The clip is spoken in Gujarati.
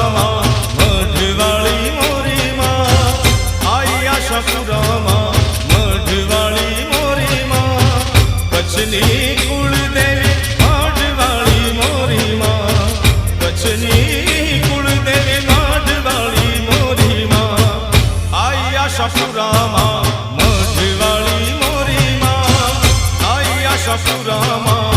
આશાપુરામાં મઢવાળી મોરી માં, આઈ આશાપુરામાં મઢવાળી મોરી માં, કચ્છની કુળદેવી મઢવાળી મોરી માં, કચ્છની કુળદેવી મઢવાળી મોરી માં, આઈ આશાપુરામાં મઢવાળી મોરી માં, આઈ આશાપુરામાં